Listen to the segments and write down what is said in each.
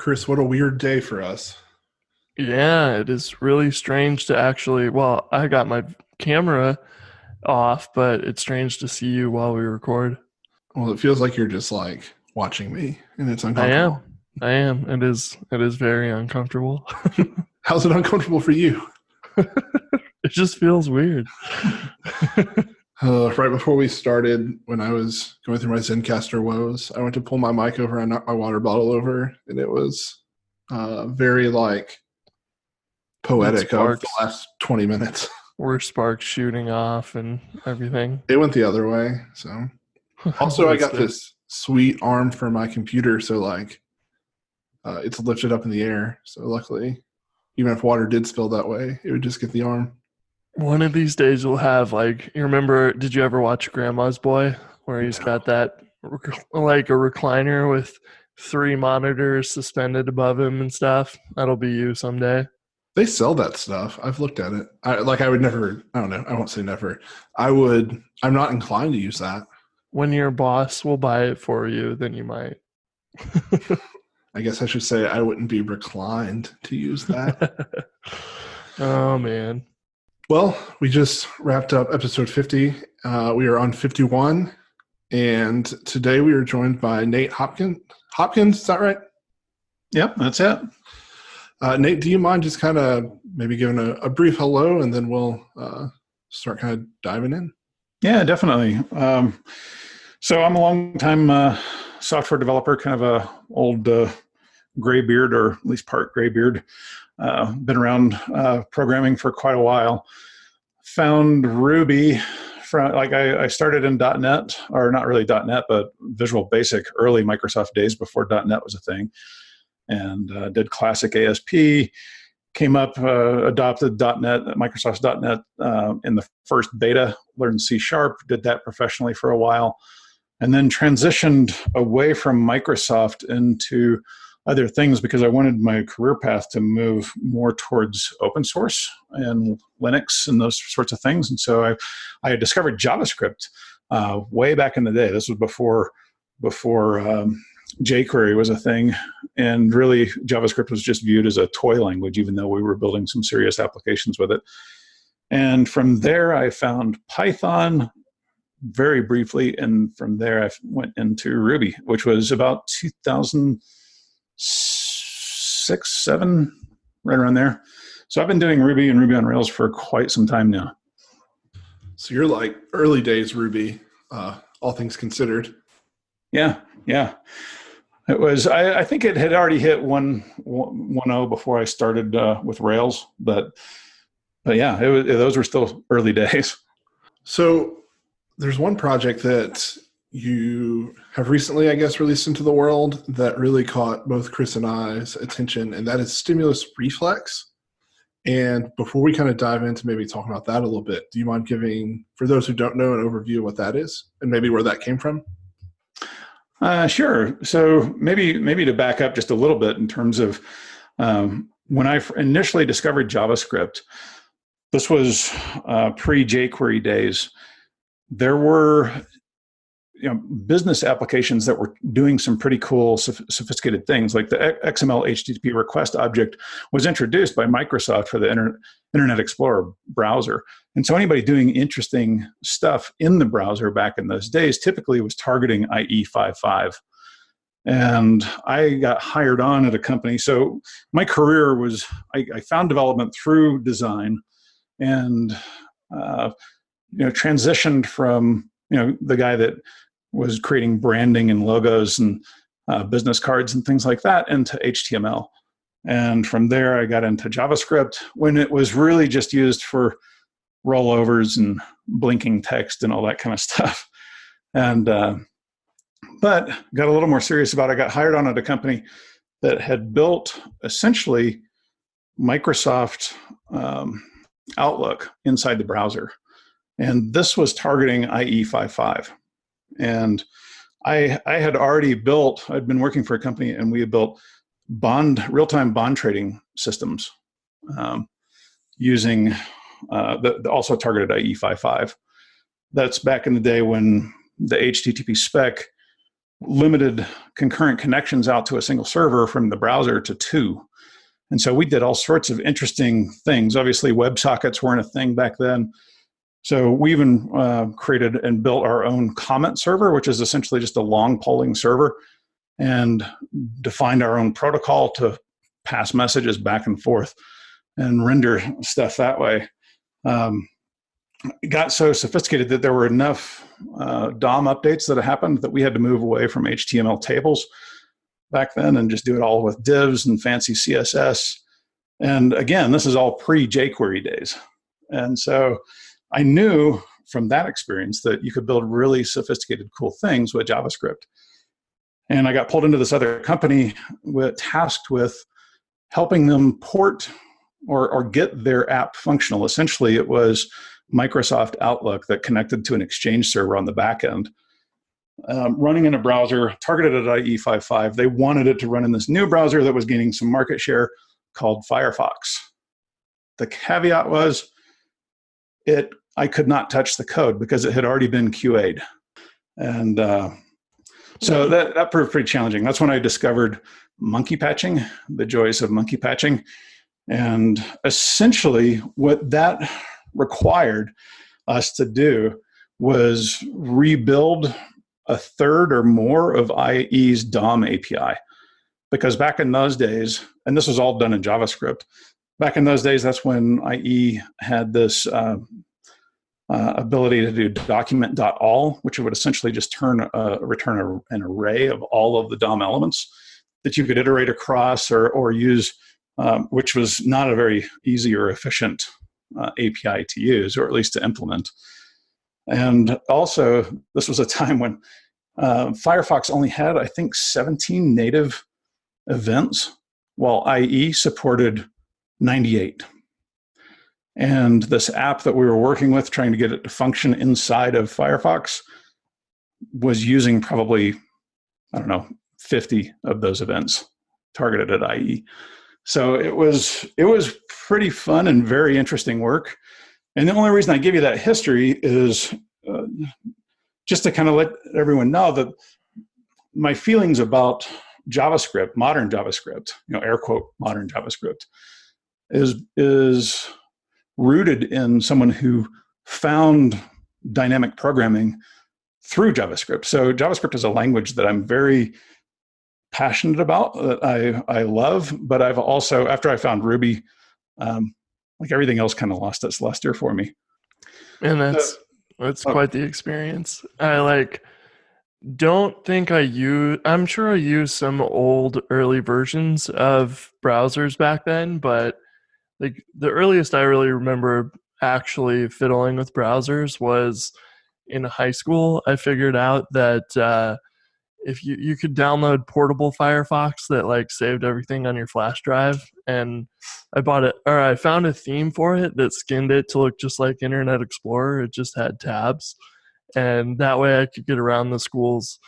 Chris, what a weird day for us. Yeah, it is really strange to actually. Well, I got my camera off, but it's strange to see you while we record. Well, it feels like you're just like watching me and it's I uncomfortable. am. I am. It is very uncomfortable. How's it uncomfortable for you? It just feels weird. Right before we started, when I was going through my Zencaster woes, I went to pull my mic over and knocked my water bottle over, and it was very like And poetic of the sparks last 20 minutes. were sparks shooting off and everything. It went the other way. So also, I That's got good. this sweet arm for my computer, so like it's lifted up in the air. So luckily, even if water did spill that way, it would just get the arm. One of these days you'll have like you remember. Did you ever watch Grandma's Boy, where he's got that like a recliner with three monitors suspended above him and stuff? That'll be you someday. They sell that stuff. I've looked at it. I would never. I don't know. I won't say never. I would. I'm not inclined to use that. When your boss will buy it for you, then you might. I guess I should say I wouldn't be reclined to use that. Oh man. Well, we just wrapped up episode 50. We are on 51, and today we are joined by Nate Hopkins. Hopkins, is that right? Yep, that's it. Nate, do you mind just kind of maybe giving a brief hello, and then we'll start kind of diving in? Yeah, definitely. So I'm a long-time software developer, kind of a old gray beard, or at least part gray beard. Been around programming for quite a while. Found Ruby from I started in .NET, or not really .NET, but Visual Basic, early Microsoft days before .NET was a thing, and did classic ASP. Came up, adopted .NET, Microsoft's .NET in the first beta. Learned C#, did that professionally for a while, and then transitioned away from Microsoft into other things because I wanted my career path to move more towards open source and Linux and those sorts of things. And so I had discovered JavaScript way back in the day. This was before jQuery was a thing. And really, JavaScript was just viewed as a toy language, even though we were building some serious applications with it. And from there, I found Python very briefly. And from there, I went into Ruby, which was about 2006, 2007, right around there. So I've been doing Ruby and Ruby on Rails for quite some time now. So you're like early days Ruby, all things considered. Yeah. It was. I think it had already hit 1.0 before I started with Rails, but yeah, those were still early days. So there's one project that you have recently, I guess, released into the world that really caught both Chris and I's attention, and that is StimulusReflex. And before we kind of dive into maybe talking about that a little bit, do you mind giving, for those who don't know, an overview of what that is and maybe where that came from? Sure. So maybe to back up just a little bit in terms of when I initially discovered JavaScript, this was pre-jQuery days. There were business applications that were doing some pretty cool, sophisticated things. Like the XML HTTP request object was introduced by Microsoft for the Internet Explorer browser. And so anybody doing interesting stuff in the browser back in those days typically was targeting IE 5.5. And I got hired on at a company. So my career was, I found development through design and transitioned from the guy that was creating branding and logos and business cards and things like that into HTML. And from there, I got into JavaScript when it was really just used for rollovers and blinking text and all that kind of stuff. And but got a little more serious about it. I got hired on at a company that had built essentially Microsoft Outlook inside the browser. And this was targeting IE 5.5. And I had already built, I'd been working for a company and we had built real-time bond trading systems using, that also targeted IE 5.5. That's back in the day when the HTTP spec limited concurrent connections out to a single server from the browser to 2. And so we did all sorts of interesting things. Obviously, WebSockets weren't a thing back then. So we even created and built our own comment server, which is essentially just a long polling server, and defined our own protocol to pass messages back and forth and render stuff that way. It got so sophisticated that there were enough DOM updates that happened that we had to move away from HTML tables back then and just do it all with divs and fancy CSS. And again, this is all pre-jQuery days. And so I knew from that experience that you could build really sophisticated, cool things with JavaScript. And I got pulled into this other company tasked with helping them port or get their app functional. Essentially, it was Microsoft Outlook that connected to an Exchange server on the back end, running in a browser targeted at IE 5.5. They wanted it to run in this new browser that was gaining some market share called Firefox. The caveat was I could not touch the code because it had already been QA'd. And so that proved pretty challenging. That's when I discovered monkey patching, the joys of monkey patching. And essentially what that required us to do was rebuild a third or more of IE's DOM API. Because back in those days, and this was all done in JavaScript, back in those days, that's when IE had this ability to do document.all, which would essentially just return an array of all of the DOM elements that you could iterate across or use, which was not a very easy or efficient API to use, or at least to implement. And also, this was a time when Firefox only had, I think, 17 native events, while IE supported 98. And this app that we were working with, trying to get it to function inside of Firefox, was using probably, 50 of those events targeted at IE. So it was pretty fun and very interesting work. And the only reason I give you that history is just to kind of let everyone know that my feelings about JavaScript, modern JavaScript, air quote, modern JavaScript, is rooted in someone who found dynamic programming through JavaScript. So JavaScript is a language that I'm very passionate about, that I love, but I've also, after I found Ruby, like everything else kind of lost its luster for me. And that's quite the experience. I don't think I'm sure I used some old early versions of browsers back then, but like the earliest I really remember actually fiddling with browsers was in high school. I figured out that if you could download portable Firefox that saved everything on your flash drive, and I found a theme for it that skinned it to look just like Internet Explorer. It just had tabs, and that way I could get around the school's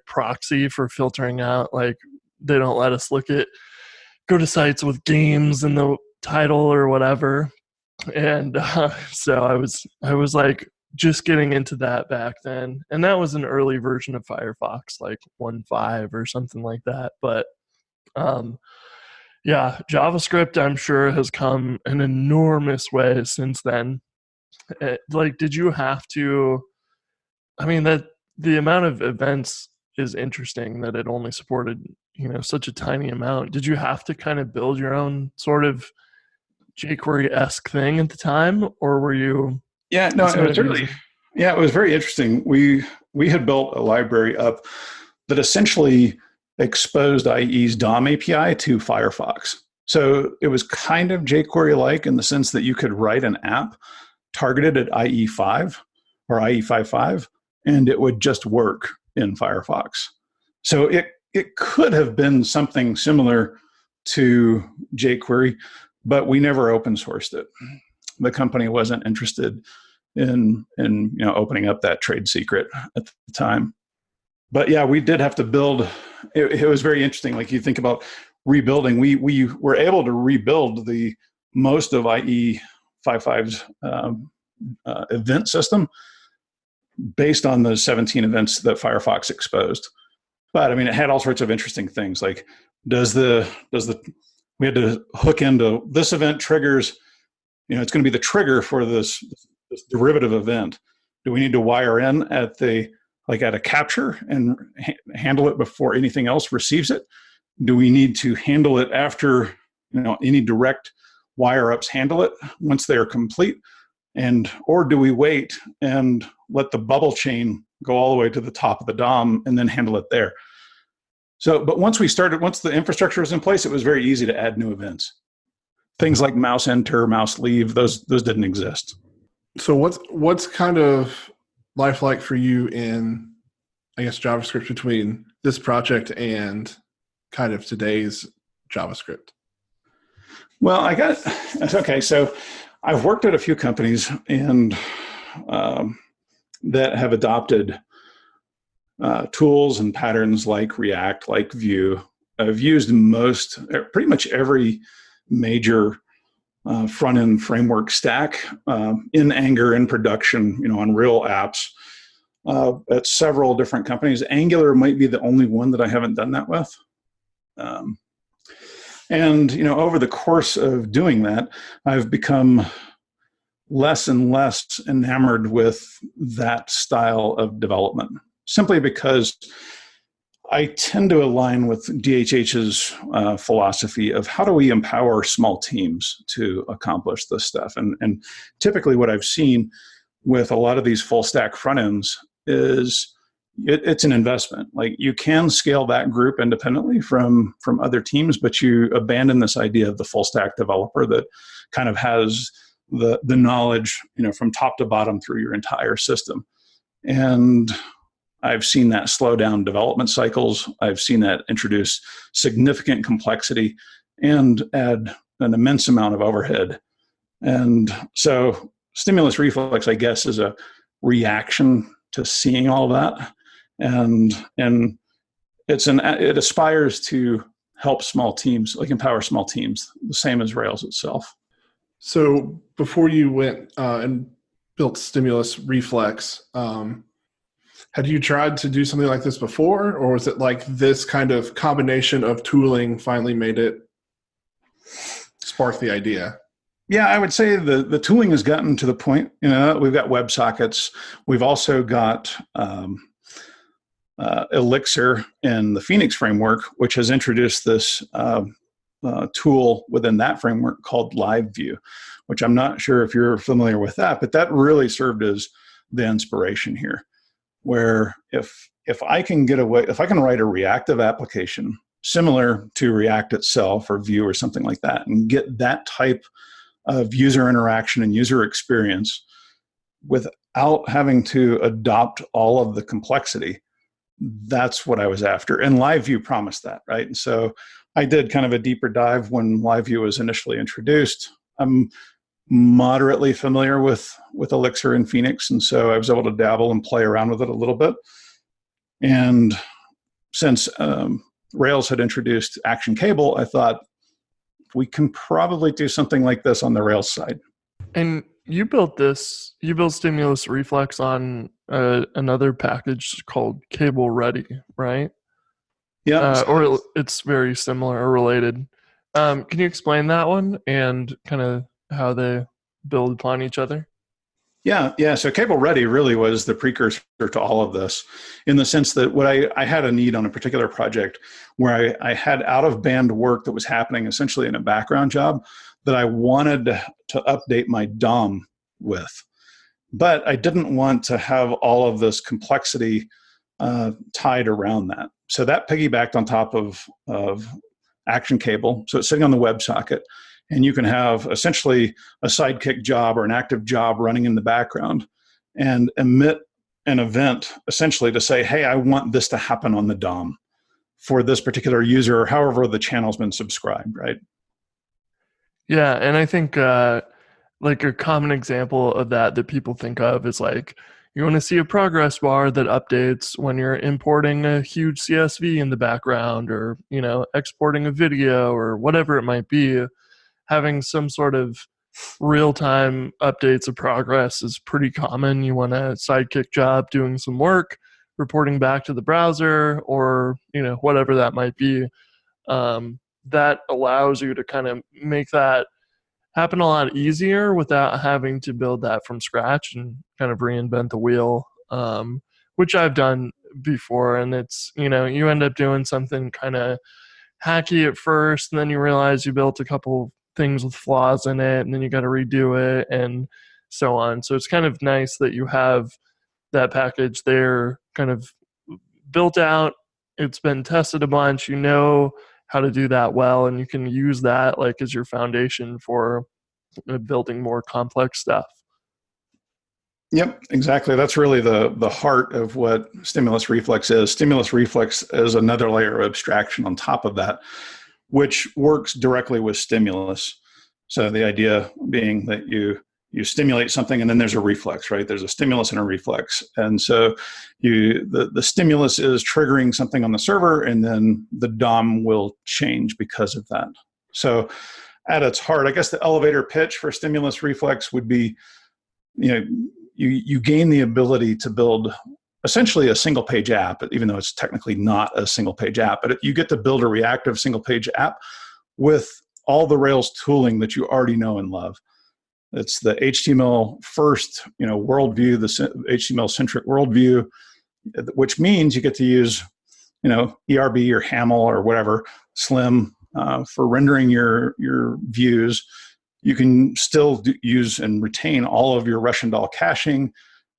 proxy for filtering out they don't let us go to sites with games in the title or whatever. And so I was just getting into that back then, and that was an early version of Firefox, 1.5 or something like that. But yeah, JavaScript I'm sure has come an enormous way since then. Did you have to, that the amount of events is interesting that it only supported such a tiny amount. Did you have to kind of build your own sort of jQuery-esque thing at the time, or were you? Yeah, no, it was very interesting. We had built a library up that essentially exposed IE's DOM API to Firefox. So it was kind of jQuery-like in the sense that you could write an app targeted at IE5 or IE 5.5, and it would just work in Firefox. So it could have been something similar to jQuery, but we never open sourced it. The company wasn't interested in opening up that trade secret at the time. But yeah, we did have to build. It was very interesting. You think about rebuilding. We were able to rebuild the most of IE 5.5's event system based on the 17 events that Firefox exposed. But I mean, it had all sorts of interesting things. Like, we had to hook into this event triggers, it's going to be the trigger for this derivative event. Do we need to wire in at a capture and handle it before anything else receives it? Do we need to handle it after, any direct wire ups handle it once they are complete? Or do we wait and let the bubble chain go all the way to the top of the DOM and then handle it there? So, but once the infrastructure was in place, it was very easy to add new events. Things like mouse enter, mouse leave, those didn't exist. So what's kind of life like for you in, I guess, JavaScript between this project and kind of today's JavaScript? Well, okay. So I've worked at a few companies and that have adopted tools and patterns like React, like Vue. I've used pretty much every major front-end framework stack in Anger, in production, on real apps at several different companies. Angular might be the only one that I haven't done that with. Over the course of doing that, I've become less and less enamored with that style of development, simply because I tend to align with DHH's philosophy of how do we empower small teams to accomplish this stuff. And typically what I've seen with a lot of these full stack front ends is it's an investment. Like, you can scale that group independently from other teams, but you abandon this idea of the full stack developer that kind of has the knowledge, from top to bottom through your entire system. And I've seen that slow down development cycles. I've seen that introduce significant complexity and add an immense amount of overhead. And so StimulusReflex, I guess, is a reaction to seeing all that. And it aspires to help small teams, like empower small teams, the same as Rails itself. So before you went and built StimulusReflex, had you tried to do something like this before, or was it like this kind of combination of tooling finally made it spark the idea? Yeah, I would say the tooling has gotten to the point, we've got WebSockets. We've also got Elixir in the Phoenix framework, which has introduced this tool within that framework called LiveView, which I'm not sure if you're familiar with that, but that really served as the inspiration here. Where if I can write a reactive application similar to React itself or Vue or something like that, and get that type of user interaction and user experience without having to adopt all of the complexity, that's what I was after. And LiveView promised that, right? And so I did kind of a deeper dive when LiveView was initially introduced. I'm moderately familiar with Elixir and Phoenix, and so I was able to dabble and play around with it a little bit. And since Rails had introduced Action Cable, I thought we can probably do something like this on the Rails side. And you built StimulusReflex on another package called Cable Ready, right? Yeah. Or it's very similar or related. Can you explain that one and kind of how they build upon each other? Yeah. So Cable Ready really was the precursor to all of this, in the sense that what I had a need on a particular project where I had out-of-band work that was happening essentially in a background job that I wanted to update my DOM with. But I didn't want to have all of this complexity tied around that. So that piggybacked on top of Action Cable. So it's sitting on the WebSocket. And you can have essentially a sidekick job or an active job running in the background and emit an event essentially to say, hey, I want this to happen on the DOM for this particular user, or however the channel's been subscribed, right? Yeah, and I think like a common example of that people think of is like, you want to see a progress bar that updates when you're importing a huge CSV in the background, or, exporting a video or whatever it might be. Having some sort of real-time updates of progress is pretty common. You want a sidekick job doing some work reporting back to the browser or, whatever that might be. That allows you to kind of make that happen a lot easier without having to build that from scratch and kind of reinvent the wheel, which I've done before. And it's, you end up doing something kind of hacky at first, and then you realize you built a couple things with flaws in it, and then you got to redo it and so on. So it's kind of nice that you have that package there kind of built out. It's been tested a bunch, how to do that well, and you can use that like as your foundation for building more complex stuff. Yep, exactly. That's really the heart of what StimulusReflex is. StimulusReflex is another layer of abstraction on top of that, which works directly with stimulus. So the idea being that you stimulate something and then there's a reflex, right? There's a stimulus and a reflex. And so the stimulus is triggering something on the server, and then the DOM will change because of that. So at its heart, I guess the elevator pitch for StimulusReflex would be, you gain the ability to build essentially a single page app, even though it's technically not a single page app, but you get to build a reactive single page app with all the Rails tooling that you already know and love. It's the HTML first, worldview, the HTML centric worldview, which means you get to use, ERB or HAML or whatever, Slim, for rendering your views. You can still use and retain all of your Russian doll caching.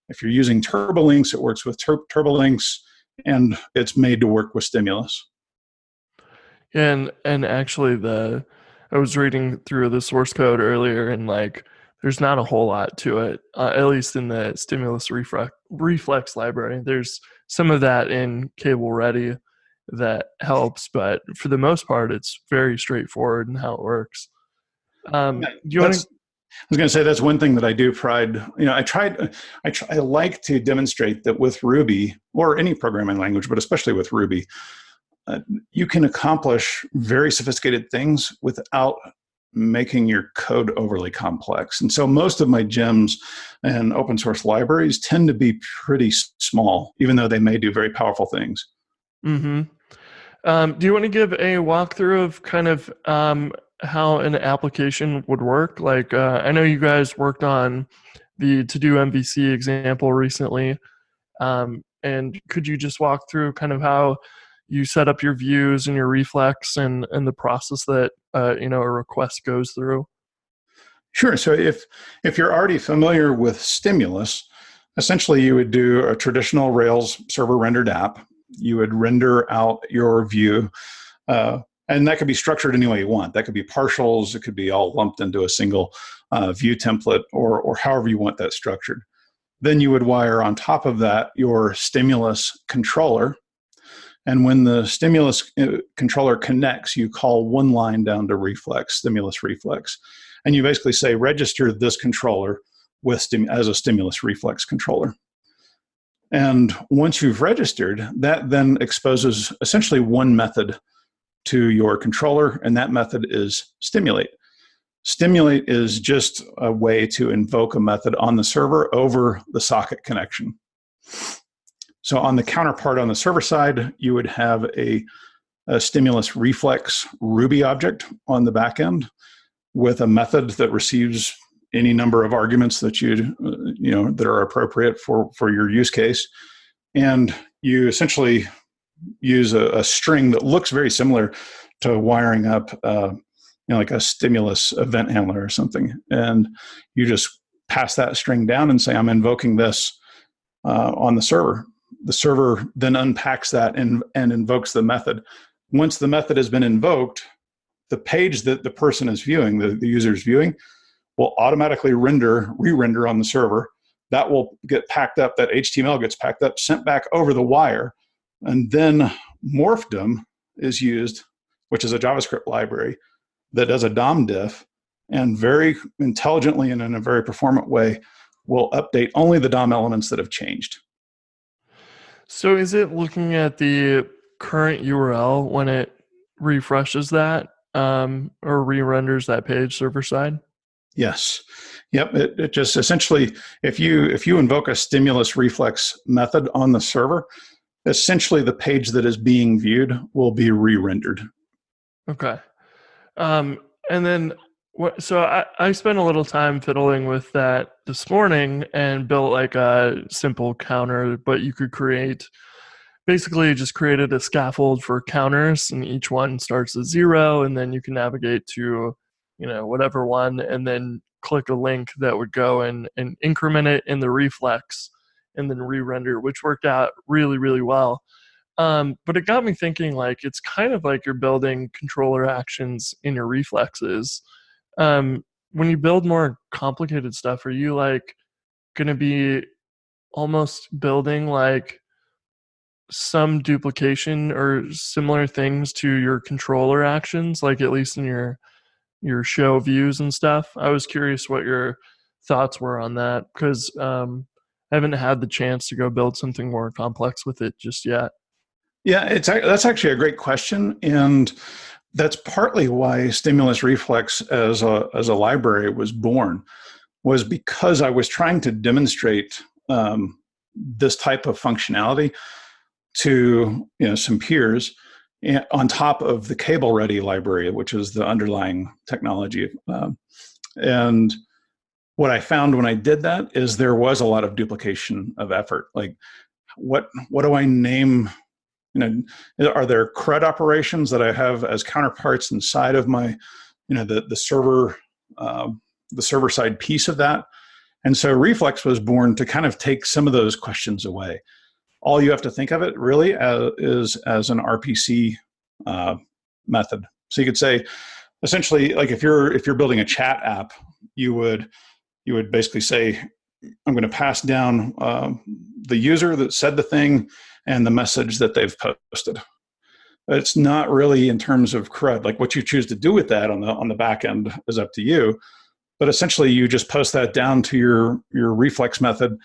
If you're using Turbolinks, it works with Turbolinks, and it's made to work with Stimulus. And actually, I was reading through the source code earlier, and there's not a whole lot to it, at least in the StimulusReflex library. There's some of that in Cable Ready that helps, but for the most part, it's very straightforward in how it works. I was going to say that's one thing that I do pride. I like to demonstrate that with Ruby or any programming language, but especially with Ruby, you can accomplish very sophisticated things without making your code overly complex. And so most of my gems and open source libraries tend to be pretty small, even though they may do very powerful things. Mm-hmm. Do you want to give a walkthrough of kind of how an application would work? I know you guys worked on the to-do MVC example recently. And could you just walk through kind of how you set up your views and your reflex and the process that a request goes through? Sure. So if you're already familiar with Stimulus, essentially you would do a traditional Rails server rendered app. You would render out your view, and that could be structured any way you want. That could be partials. It could be all lumped into a single view template, or however you want that structured. Then you would wire on top of that your Stimulus controller. And when the Stimulus controller connects, you call one line down to Reflex, StimulusReflex. And you basically say, register this controller as a StimulusReflex controller. And once you've registered, that then exposes essentially one method to your controller, and that method is stimulate. Stimulate is just a way to invoke a method on the server over the socket connection. So on the counterpart on the server side, you would have a StimulusReflex Ruby object on the back end with a method that receives any number of arguments that that are appropriate for your use case. And you essentially use a string that looks very similar to wiring up like a Stimulus event handler or something. And you just pass that string down and say, I'm invoking this on the server. The server then unpacks that and invokes the method. Once the method has been invoked, the page that the person is viewing, the user is viewing, will automatically re-render on the server. That will get packed up, that HTML gets packed up, sent back over the wire, and then morphdom is used, which is a JavaScript library that does a DOM diff, and very intelligently and in a very performant way will update only the DOM elements that have changed. So is it looking at the current URL when it refreshes that or re-renders that page server side? Yes. Yep. It just essentially, if you invoke a stimulus reflex method on the server, essentially the page that is being viewed will be re-rendered. Okay. And then what? So I spent a little time fiddling with that this morning and built like a simple counter, but you could basically just created a scaffold for counters, and each one starts at 0, and then you can navigate to, whatever one, and then click a link that would go and increment it in the reflex, and then re-render, which worked out really, really well. But it got me thinking, like, it's kind of like you're building controller actions in your reflexes. When you build more complicated stuff, are you like going to be almost building like some duplication or similar things to your controller actions, like at least in your show views and stuff? I was curious what your thoughts were on that, because I haven't had the chance to go build something more complex with it just yet. Yeah, that's actually a great question, and that's partly why Stimulus Reflex as a library was born, was because I was trying to demonstrate this type of functionality to some peers on top of the Cable Ready library, which is the underlying technology. And what I found when I did that is there was a lot of duplication of effort. Like, what do I name? Are there CRUD operations that I have as counterparts inside of my, the server, the server side piece of that? And so Reflex was born to kind of take some of those questions away. All you have to think of it really is as an RPC method. So you could say, essentially, like if you're building a chat app, you would basically say, I'm going to pass down the user that said the thing and the message that they've posted. It's not really in terms of CRUD. Like, what you choose to do with that on the back end is up to you. But essentially, you just post that down to your reflex method.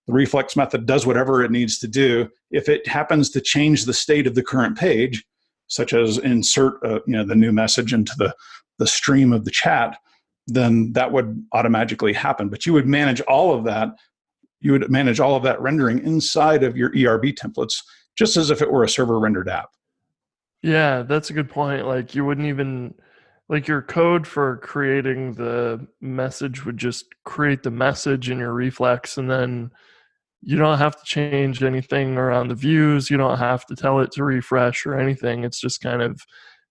The reflex method does whatever it needs to do. If it happens to change the state of the current page, such as insert the new message into the stream of the chat, then that would automatically happen. But you would manage all of that. You would manage all of that rendering inside of your ERB templates, just as if it were a server rendered app. Yeah, that's a good point. Like, you wouldn't even, like, your code for creating the message would just create the message in your reflex, and then you don't have to change anything around the views. You don't have to tell it to refresh or anything. It's just kind of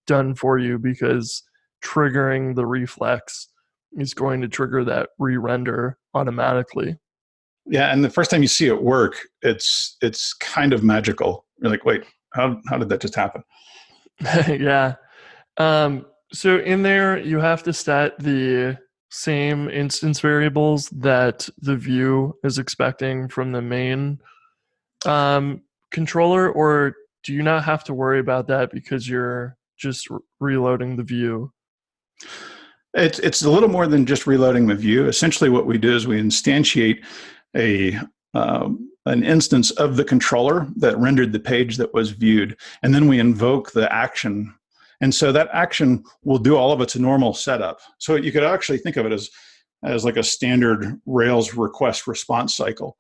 done for you, because triggering the reflex is going to trigger that re-render automatically. Yeah, and the first time you see it work, it's kind of magical. You're like, wait, how did that just happen? Yeah. So in there, you have to set the same instance variables that the view is expecting from the main controller, or do you not have to worry about that because you're just reloading the view? It's a little more than just reloading the view. Essentially, what we do is we instantiate an instance of the controller that rendered the page that was viewed, and then we invoke the action. And so that action will do all of its normal setup. So you could actually think of it as like a standard Rails request response cycle.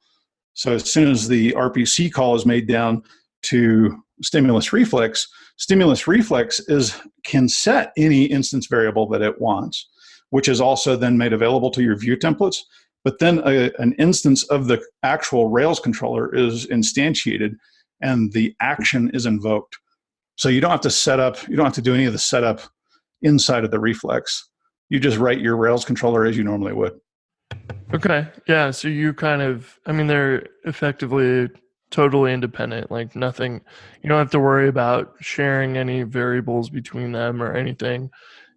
So as soon as the RPC call is made down to Stimulus Reflex can set any instance variable that it wants, which is also then made available to your view templates. But then an instance of the actual Rails controller is instantiated, and the action is invoked. So you don't have to do any of the setup inside of the Reflex. You just write your Rails controller as you normally would. Okay. Yeah. So you they're effectively totally independent, like nothing, you don't have to worry about sharing any variables between them or anything.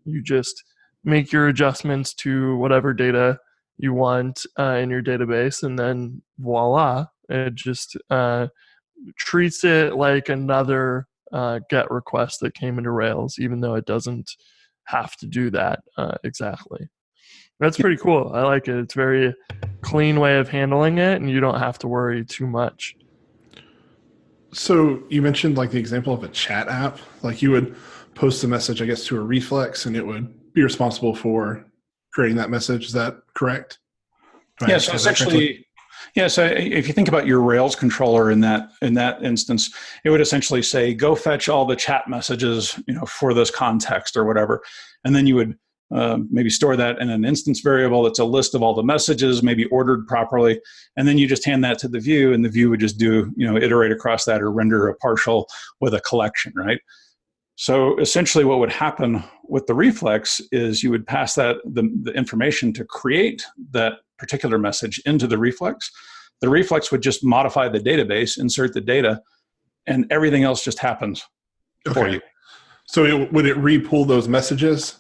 You just make your adjustments to whatever data you want in your database, and then voila, it just treats it like another GET request that came into Rails, even though it doesn't have to do that exactly. That's pretty cool. I like it. It's a very clean way of handling it, and you don't have to worry too much. So you mentioned like the example of a chat app. Like, you would post a message, I guess, to a reflex, and it would be responsible for creating that message. Is that correct? Yeah. Right. So Is that correctly? essentially, yeah. So if you think about your Rails controller in that instance, it would essentially say, "Go fetch all the chat messages, for this context or whatever," and then you would maybe store that in an instance variable that's a list of all the messages, maybe ordered properly, and then you just hand that to the view, and the view would just do iterate across that or render a partial with a collection, right? So essentially what would happen with the reflex is you would pass the information to create that particular message into the reflex. The reflex would just modify the database, insert the data, and everything else just happens for Okay. you. So would it re-pull those messages?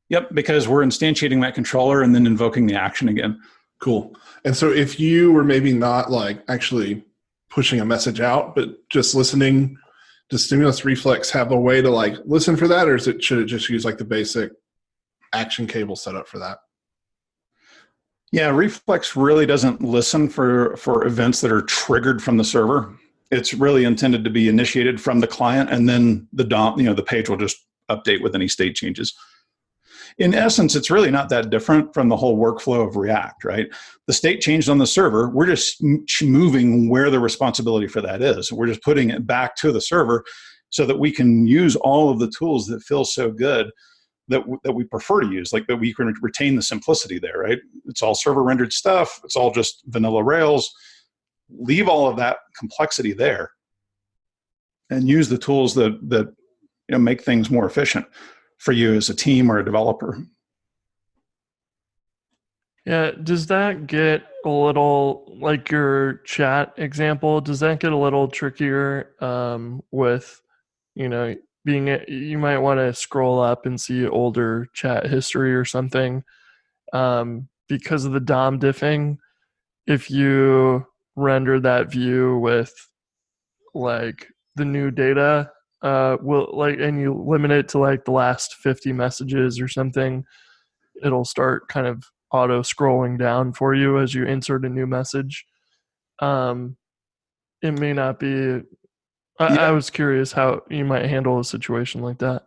Yep, because we're instantiating that controller and then invoking the action again. Cool. And so if you were maybe not like actually pushing a message out, but just listening, does Stimulus Reflex have a way to like listen for that, or should it just use like the basic action cable setup for that? Yeah, Reflex really doesn't listen for events that are triggered from the server. It's really intended to be initiated from the client, and then the page will just update with any state changes. In essence, it's really not that different from the whole workflow of React, right? The state changed on the server. We're just moving where the responsibility for that is. We're just putting it back to the server so that we can use all of the tools that feel so good that we prefer to use, like that we can retain the simplicity there, right? It's all server rendered stuff. It's all just vanilla Rails. Leave all of that complexity there and use the tools that make things more efficient for you as a team or a developer. Yeah, does that get a little, like your chat example, does that get a little trickier with, you might want to scroll up and see older chat history or something because of the DOM diffing? If you render that view with like the new data, and you limit it to like the last 50 messages or something, it'll start kind of auto scrolling down for you as you insert a new message. Um, it may not be. I Yeah. was curious how you might handle a situation like that.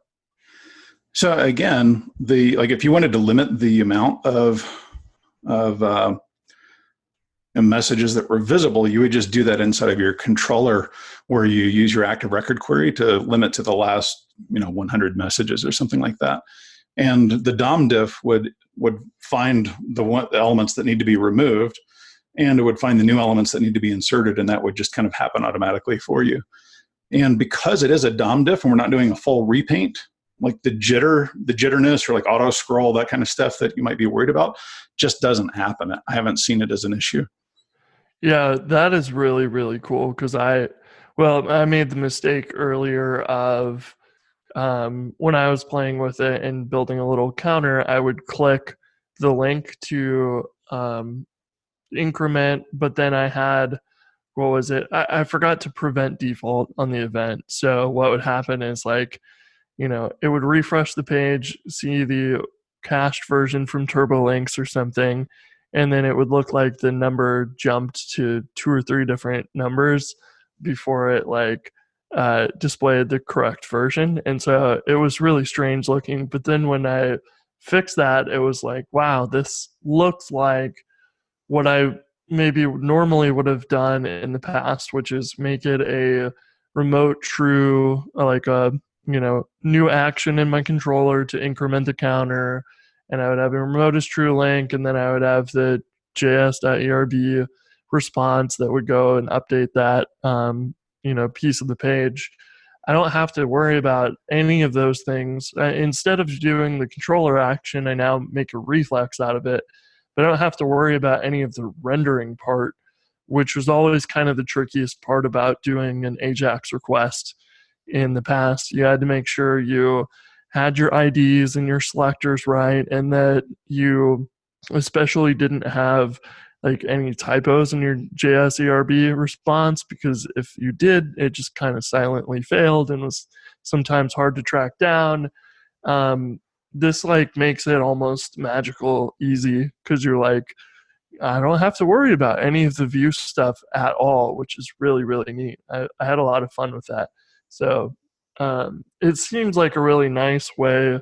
So again, if you wanted to limit the amount of messages that were visible, you would just do that inside of your controller, where you use your active record query to limit to the last 100 messages or something like that. And the DOM diff would find the elements that need to be removed, and it would find the new elements that need to be inserted, and that would just kind of happen automatically for you. And because it is a DOM diff and we're not doing a full repaint, like the jitterness or like auto scroll, that kind of stuff that you might be worried about, just doesn't happen. I haven't seen it as an issue. Yeah, that is really, really cool because I made the mistake earlier of when I was playing with it and building a little counter, I would click the link to increment, but then I had, what was it? I forgot to prevent default on the event. So what would happen is like, it would refresh the page, see the cached version from TurboLinks or something, and then it would look like the number jumped to 2 or 3 different numbers before it displayed the correct version. And so it was really strange looking. But then when I fixed that, it was like, wow, this looks like what I maybe normally would have done in the past, which is make it a remote true, like a new action in my controller to increment the counter, and I would have a remote is true link, and then I would have the js.erb response that would go and update that piece of the page. I don't have to worry about any of those things. Instead of doing the controller action, I now make a reflex out of it, but I don't have to worry about any of the rendering part, which was always kind of the trickiest part about doing an AJAX request in the past. You had to make sure you had your IDs and your selectors right, and that you especially didn't have like any typos in your JSERB response, because if you did, it just kind of silently failed and was sometimes hard to track down. This makes it almost magical easy, because you're like, I don't have to worry about any of the view stuff at all, which is really, really neat. I had a lot of fun with that. So it seems like a really nice way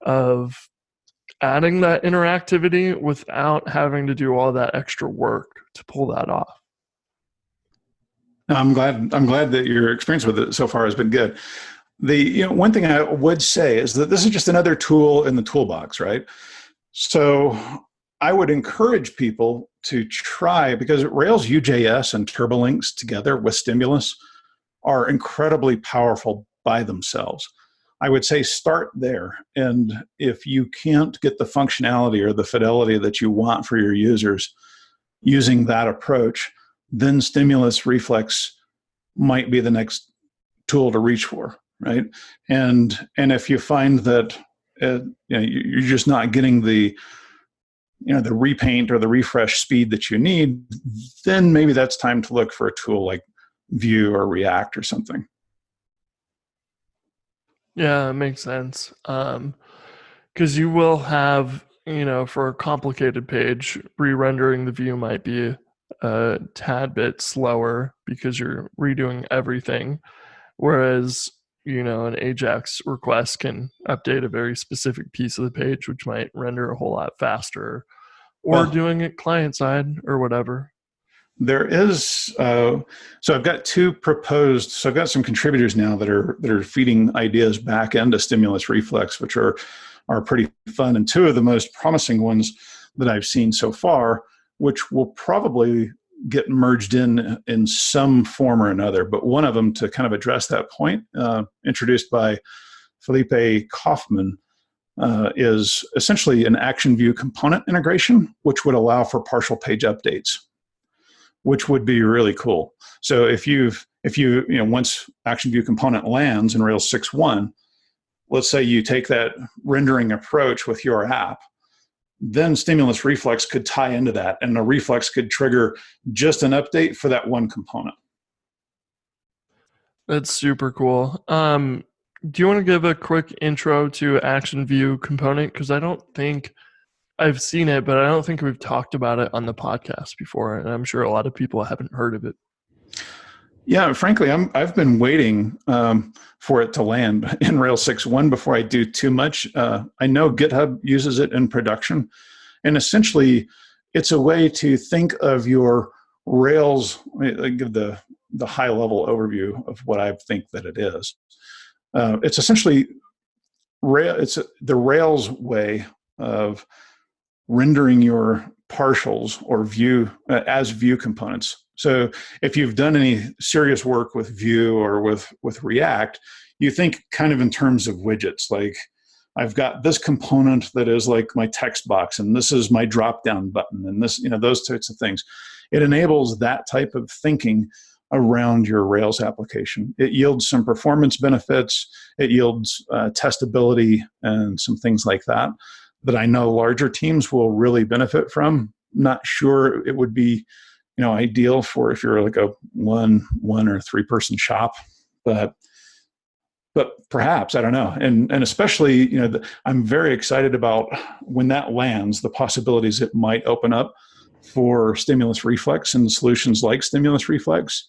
of adding that interactivity without having to do all that extra work to pull that off. I'm glad that your experience with it so far has been good. One thing I would say is that this is just another tool in the toolbox, right? So I would encourage people to try, because Rails UJS and Turbolinks together with Stimulus are incredibly powerful by themselves. I would say start there. And if you can't get the functionality or the fidelity that you want for your users using that approach, then StimulusReflex might be the next tool to reach for, right? And if you find that you're just not getting the repaint or the refresh speed that you need, then maybe that's time to look for a tool like Vue or React or something. Yeah, it makes sense. Because you will have, for a complicated page, re-rendering the view might be a tad bit slower because you're redoing everything. Whereas, an AJAX request can update a very specific piece of the page, which might render a whole lot faster, or doing it client side or whatever. There is, so I've got I've got some contributors now that are feeding ideas back into StimulusReflex, which are pretty fun. And two of the most promising ones that I've seen so far, which will probably get merged in some form or another. But one of them, to kind of address that point, introduced by Felipe Kaufman, is essentially an Action View component integration, which would allow for partial page updates, which would be really cool. So if once Action View component lands in Rails 6.1, let's say you take that rendering approach with your app, then StimulusReflex could tie into that, and the reflex could trigger just an update for that one component. That's super cool. Do you want to give a quick intro to Action View component? Because I don't think I've seen it, but I don't think we've talked about it on the podcast before, and I'm sure a lot of people haven't heard of it. Yeah, frankly, I've been waiting for it to land in Rails 6.1 before I do too much. I know GitHub uses it in production, and essentially, it's a way to think of your Rails. I give the high-level overview of what I think that it is. It's essentially it's the Rails way of rendering your partials or view as view components. So if you've done any serious work with Vue or with React, you think kind of in terms of widgets. Like, I've got this component that is like my text box, and this is my drop-down button, and this, those types of things. It enables that type of thinking around your Rails application. It yields some performance benefits. It yields testability and some things like that I know larger teams will really benefit from. Not sure it would be ideal for if you're like a one or 3 person shop, but perhaps, I don't know. And especially, I'm very excited about when that lands, the possibilities it might open up for StimulusReflex and solutions like StimulusReflex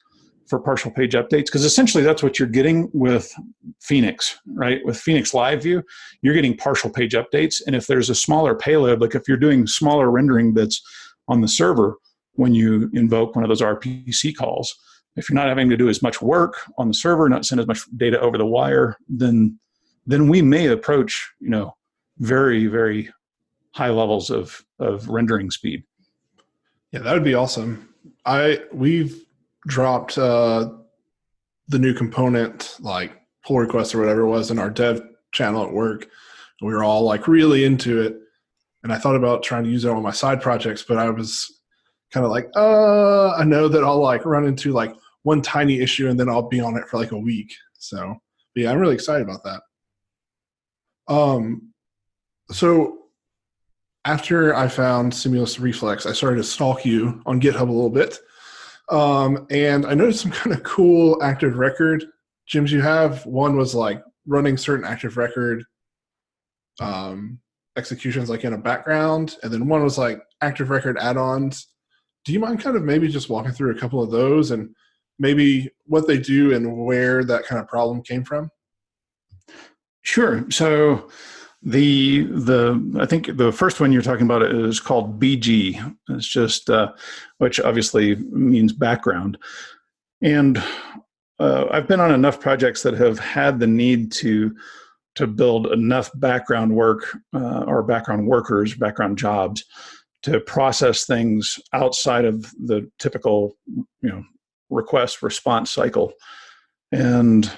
for partial page updates, because essentially that's what you're getting with Phoenix, right? With Phoenix Live View, you're getting partial page updates. And if there's a smaller payload, like if you're doing smaller rendering that's on the server, when you invoke one of those RPC calls, if you're not having to do as much work on the server, not send as much data over the wire, then we may approach, very, very high levels of rendering speed. Yeah, that would be awesome. We've dropped the new component, like pull request or whatever it was, in our dev channel at work. And we were all like really into it. And I thought about trying to use it on my side projects, but I was kind of like, I know that I'll like run into like one tiny issue and then I'll be on it for like a week. So yeah, I'm really excited about that. So after I found StimulusReflex, I started to stalk you on GitHub a little bit. And I noticed some kind of cool active record gems you have. One was like running certain active record executions like in a background. And then one was like active record add-ons. Do you mind kind of maybe just walking through a couple of those and maybe what they do and where that kind of problem came from? Sure. So I think the first one you're talking about is called BG. It's just which obviously means background. And I've been on enough projects that have had the need to build enough background work or background workers, background jobs to process things outside of the typical, request response cycle. And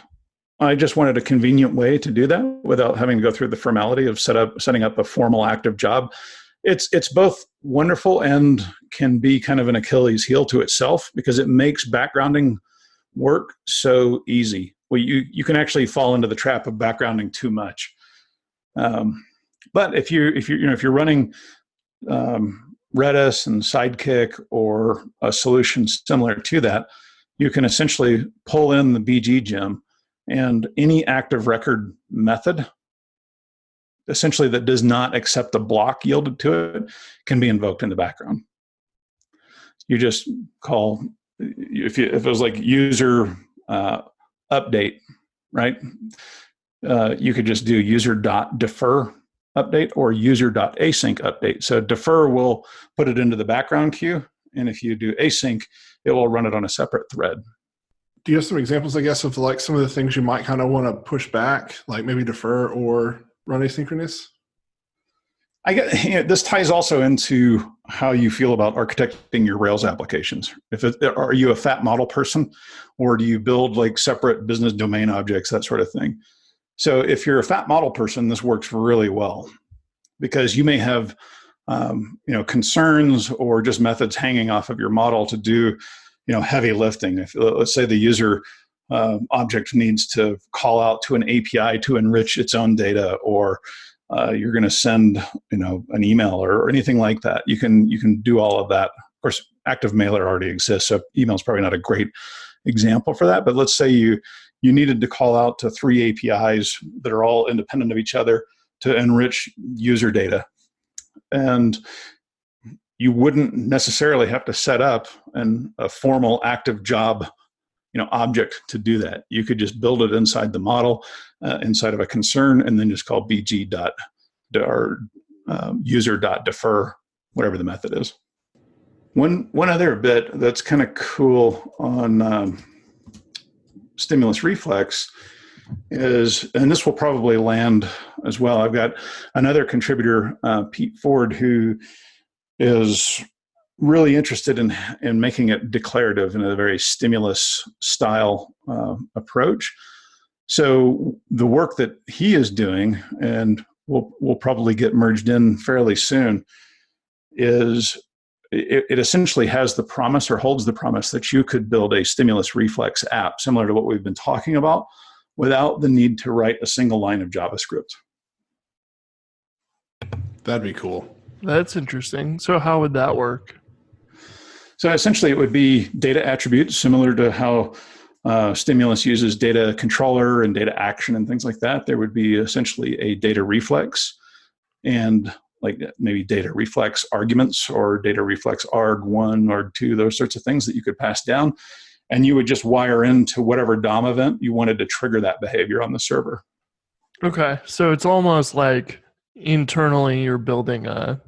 I just wanted a convenient way to do that without having to go through the formality of setting up a formal active job. It's both wonderful and can be kind of an Achilles heel to itself because it makes backgrounding work so easy. Well, you can actually fall into the trap of backgrounding too much. But if you're running Redis and Sidekick or a solution similar to that, you can essentially pull in the BG gem. And any active record method, essentially that does not accept the block yielded to it, can be invoked in the background. You just call, if it was like user update, right? You could just do user.defer update or user.async update. So defer will put it into the background queue. And if you do async, it will run it on a separate thread. Do you have some examples, I guess, of like some of the things you might kind of want to push back, like maybe defer or run asynchronous? This ties also into how you feel about architecting your Rails applications. Are you a fat model person, or do you build like separate business domain objects, that sort of thing? So if you're a fat model person, this works really well because you may have concerns or just methods hanging off of your model to do heavy lifting. If let's say the user object needs to call out to an API to enrich its own data, or you're going to send an email or anything like that, you can do all of that. Of course, Active Mailer already exists, so email is probably not a great example for that. But let's say you needed to call out to 3 APIs that are all independent of each other to enrich user data, and you wouldn't necessarily have to set up a formal active job, object to do that. You could just build it inside the model, inside of a concern, and then just call bg or user.defer, whatever the method is. One other bit that's kind of cool on StimulusReflex is, and this will probably land as well, I've got another contributor, Pete Ford, who is really interested in making it declarative in a very stimulus style approach. So the work that he is doing, and will probably get merged in fairly soon, is it essentially has the promise or holds the promise that you could build a StimulusReflex app similar to what we've been talking about without the need to write a single line of JavaScript. That'd be cool. That's interesting. So how would that work? So essentially it would be data attributes similar to how Stimulus uses data controller and data action and things like that. There would be essentially a data reflex and like maybe data reflex arguments or data reflex arg1 or 2, those sorts of things that you could pass down. And you would just wire into whatever DOM event you wanted to trigger that behavior on the server. Okay. So it's almost like internally you're building a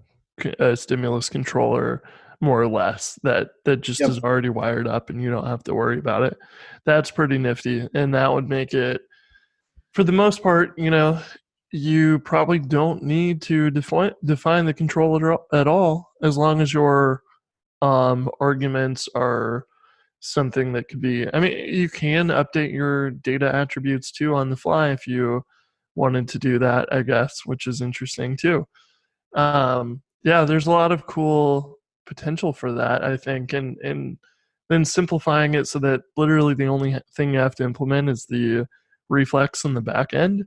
stimulus controller, more or less, that just is already wired up and you don't have to worry about it. That's pretty nifty. And that would make it, for the most part, you probably don't need to define the controller at all, as long as your arguments are something that could be, you can update your data attributes too on the fly if you wanted to do that, I guess, which is interesting too. There's a lot of cool potential for that, I think, and then simplifying it so that literally the only thing you have to implement is the reflex on the back end.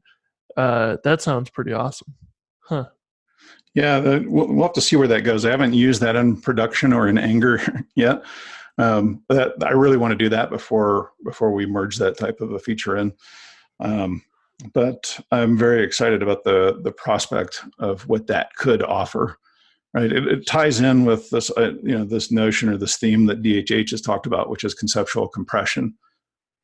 That sounds pretty awesome. Huh. Yeah, we'll have to see where that goes. I haven't used that in production or in Anger yet. But I really want to do that before we merge that type of a feature in. But I'm very excited about the prospect of what that could offer. Right, it ties in with this this notion or this theme that DHH has talked about, which is conceptual compression.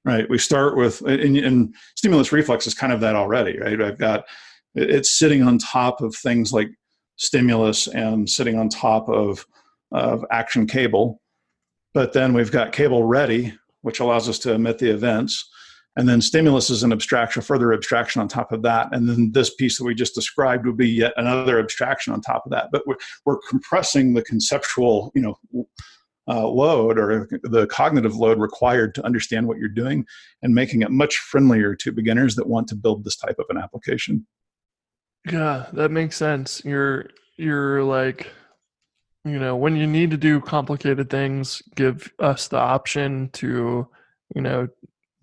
Right, we start with and StimulusReflex is kind of that already. Right, I've got it's sitting on top of things like Stimulus and sitting on top of Action Cable. But then we've got Cable Ready, which allows us to emit the events. And then Stimulus is an abstraction, further abstraction on top of that. And then this piece that we just described would be yet another abstraction on top of that. But we're compressing the conceptual, load, or the cognitive load required to understand what you're doing, and making it much friendlier to beginners that want to build this type of an application. Yeah, that makes sense. You're like, when you need to do complicated things, give us the option to,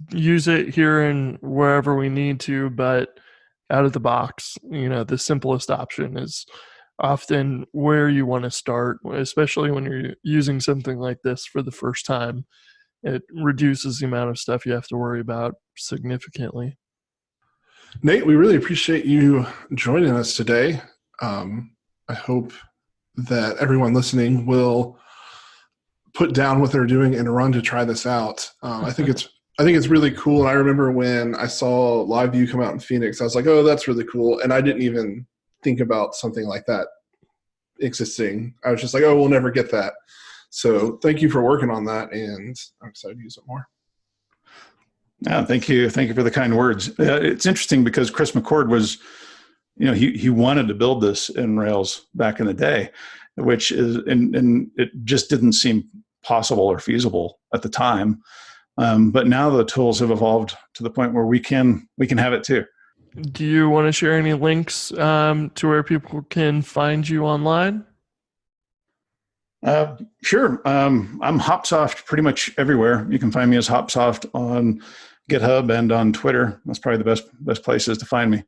use it here and wherever we need to, but out of the box, the simplest option is often where you want to start, especially when you're using something like this for the first time. It reduces the amount of stuff you have to worry about significantly. Nate, we really appreciate you joining us today. I hope that everyone listening will put down what they're doing and run to try this out. I think it's really cool. And I remember when I saw Live View come out in Phoenix, I was like, oh, that's really cool. And I didn't even think about something like that existing. I was just like, oh, we'll never get that. So thank you for working on that, and I'm excited to use it more. Yeah, thank you. Thank you for the kind words. It's interesting because Chris McCord was, he wanted to build this in Rails back in the day, which is, and it just didn't seem possible or feasible at the time. But now the tools have evolved to the point where we can have it too. Do you want to share any links to where people can find you online? Sure. I'm Hopsoft pretty much everywhere. You can find me as Hopsoft on GitHub and on Twitter. That's probably the best places to find me.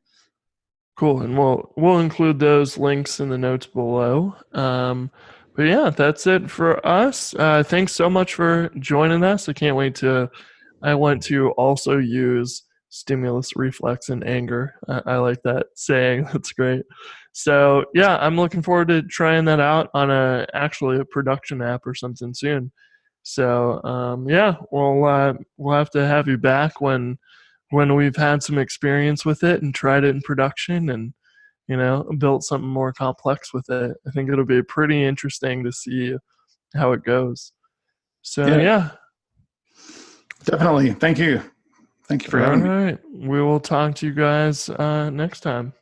Cool, and we'll include those links in the notes below. But yeah, that's it for us. Thanks so much for joining us. I want to also use StimulusReflex in anger. I like that saying. That's great. So yeah, I'm looking forward to trying that out on actually a production app or something soon. So yeah, we'll have to have you back when we've had some experience with it and tried it in production and built something more complex with it. I think it'll be pretty interesting to see how it goes. So yeah. Definitely. Thank you. Thank you for having me. All right. We will talk to you guys next time.